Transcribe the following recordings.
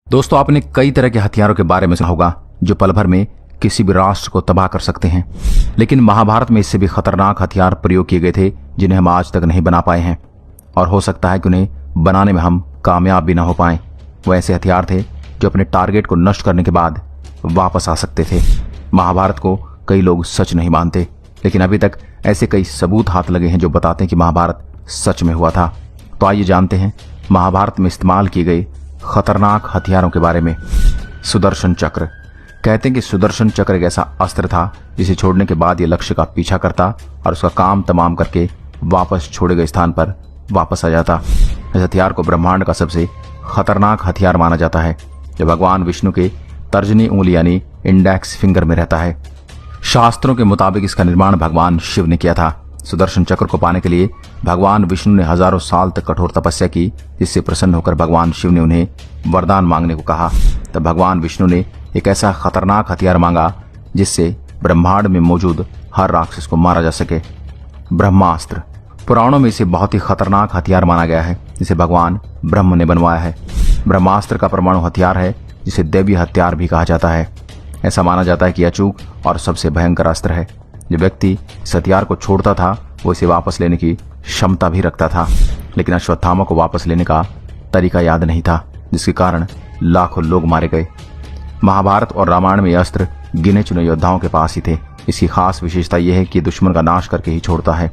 दोस्तों, आपने कई तरह के हथियारों के बारे में सुना होगा जो पल भर में किसी भी राष्ट्र को तबाह कर सकते हैं। लेकिन महाभारत में इससे भी खतरनाक हथियार प्रयोग किए गए थे जिन्हें हम आज तक नहीं बना पाए हैं, और हो सकता है कि उन्हें बनाने में हम कामयाब भी ना हो पाए। वो ऐसे हथियार थे जो अपने टारगेट को नष्ट करने के बाद वापस आ सकते थे। महाभारत को कई लोग सच नहीं मानते, लेकिन अभी तक ऐसे कई सबूत हाथ लगे हैं जो बताते हैं कि महाभारत सच में हुआ था। तो आइए जानते हैं महाभारत में इस्तेमाल किए गए खतरनाक हथियारों के बारे में। सुदर्शन चक्र। कहते हैं कि सुदर्शन चक्र एक ऐसा अस्त्र था जिसे छोड़ने के बाद यह लक्ष्य का पीछा करता और उसका काम तमाम करके वापस छोड़े गए स्थान पर वापस आ जाता। इस हथियार को ब्रह्मांड का सबसे खतरनाक हथियार माना जाता है, जो भगवान विष्णु के तर्जनी उंगली यानी इंडेक्स फिंगर में रहता है। शास्त्रों के मुताबिक इसका निर्माण भगवान शिव ने किया था। सुदर्शन चक्र को पाने के लिए भगवान विष्णु ने हजारों साल तक कठोर तपस्या की, जिससे प्रसन्न होकर भगवान शिव ने उन्हें वरदान मांगने को कहा। तब भगवान विष्णु ने एक ऐसा खतरनाक हथियार मांगा जिससे ब्रह्मांड में मौजूद हर राक्षस को मारा जा सके। ब्रह्मास्त्र। पुराणों में इसे बहुत ही खतरनाक हथियार माना गया है जिसे भगवान ब्रह्म ने बनवाया है। ब्रह्मास्त्र का परमाणु हथियार है जिसे दैवीय हथियार भी कहा जाता है। ऐसा माना जाता है कि अचूक और सबसे भयंकर अस्त्र है। जो व्यक्ति इस हथियार को छोड़ता था वो इसे वापस लेने की क्षमता भी रखता था, लेकिन अश्वत्थामा को वापस लेने का तरीका याद नहीं था, जिसके कारण लाखों लोग मारे गए। महाभारत और रामायण में यह अस्त्र गिने चुने योद्धाओं के पास ही थे। इसकी खास विशेषता यह है कि दुश्मन का नाश करके ही छोड़ता है।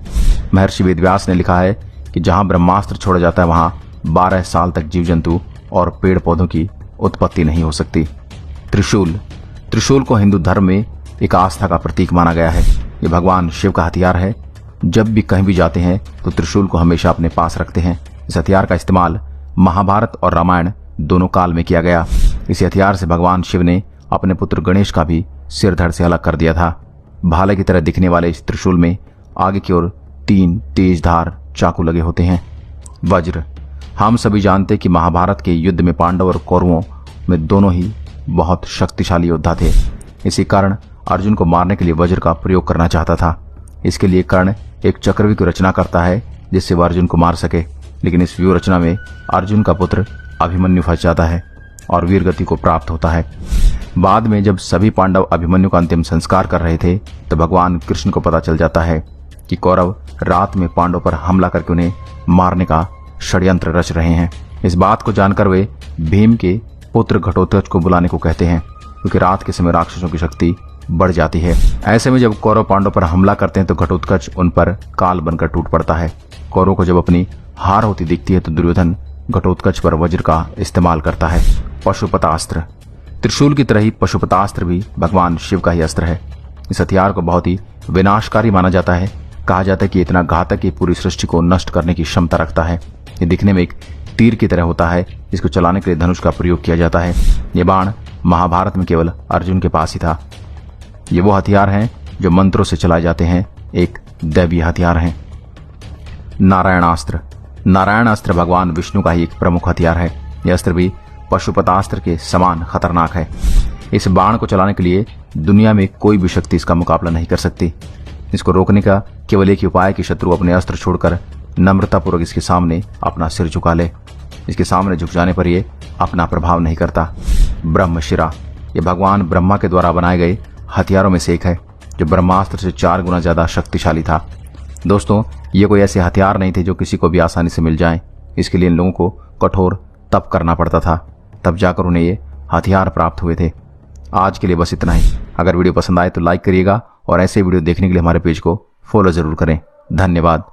महर्षि वेदव्यास ने लिखा है कि जहां ब्रह्मास्त्र छोड़ा जाता है वहां 12 साल तक जीव जंतु और पेड़ पौधों की उत्पत्ति नहीं हो सकती। त्रिशूल। त्रिशूल को हिंदू धर्म में एक आस्था का प्रतीक माना गया है। ये भगवान शिव का हथियार है। जब भी कहीं भी जाते हैं तो त्रिशूल को हमेशा अपने पास रखते हैं। इस हथियार का इस्तेमाल महाभारत और रामायण दोनों काल में किया गया। इस हथियार से भगवान शिव ने अपने पुत्र गणेश का भी सिर धड़ से अलग कर दिया था। भाले की तरह दिखने वाले इस त्रिशूल में आगे की ओर 3 तेज धार चाकू लगे होते हैं। वज्र। हम सभी जानते कि महाभारत के युद्ध में पांडव और कौरवों में दोनों ही बहुत शक्तिशाली योद्धा थे। इसी कारण अर्जुन को मारने के लिए वज्र का प्रयोग करना चाहता था। इसके लिए कर्ण एक चक्रव्यूह की रचना करता है जिससे वह अर्जुन को मार सके, लेकिन इस व्यूह रचना में अर्जुन का पुत्र अभिमन्यु फंस जाता है और वीर गति को प्राप्त होता है। बाद में जब सभी पांडव अभिमन्यु का अंतिम संस्कार कर रहे थे तो भगवान कृष्ण को पता चल जाता है कि कौरव रात में पांडव पर हमला करके उन्हें मारने का षड्यंत्र रच रहे हैं। इस बात को जानकर वे भीम के पुत्र घटोत्कच को बुलाने को कहते हैं, क्योंकि रात के समय राक्षसों की शक्ति बढ़ जाती है। ऐसे में जब कौरव पांडव पर हमला करते हैं तो घटोत्कच उन पर काल बनकर टूट पड़ता है। कौरव को जब अपनी हार होती दिखती है तो दुर्योधन घटोत्कच पर वज्र का इस्तेमाल करता है। पशुपतास्त्र। त्रिशूल की तरह ही पशुपतास्त्र भी भगवान शिव का ही अस्त्र है। इस हथियार को बहुत ही विनाशकारी माना जाता है। कहा जाता है कि इतना घातक कि पूरी सृष्टि को नष्ट करने की क्षमता रखता है। ये दिखने में एक तीर की तरह होता है जिसको चलाने के लिए धनुष का प्रयोग किया जाता है। ये बाण महाभारत में केवल अर्जुन के पास ही था। ये वो हथियार हैं जो मंत्रों से चलाए जाते हैं, एक दैवीय हथियार हैं। नारायणास्त्र। नारायणास्त्र भगवान विष्णु का ही एक प्रमुख हथियार है। यह अस्त्र भी पशुपतास्त्र के समान खतरनाक है। इस बाण को चलाने के लिए दुनिया में कोई भी शक्ति इसका मुकाबला नहीं कर सकती। इसको रोकने का केवल एक ही उपाय है कि शत्रु अपने अस्त्र छोड़कर नम्रतापूर्वक इसके सामने अपना सिर झुका ले। इसके सामने झुक जाने पर यह अपना प्रभाव नहीं करता। ब्रह्मशिरा। यह भगवान ब्रह्मा के द्वारा बनाए गए हथियारों में से एक है जो ब्रह्मास्त्र से 4 गुना ज्यादा शक्तिशाली था। दोस्तों, ये कोई ऐसे हथियार नहीं थे जो किसी को भी आसानी से मिल जाएं। इसके लिए इन लोगों को कठोर तप करना पड़ता था, तब जाकर उन्हें ये हथियार प्राप्त हुए थे। आज के लिए बस इतना ही। अगर वीडियो पसंद आए तो लाइक करिएगा और ऐसे वीडियो देखने के लिए हमारे पेज को फॉलो जरूर करें। धन्यवाद।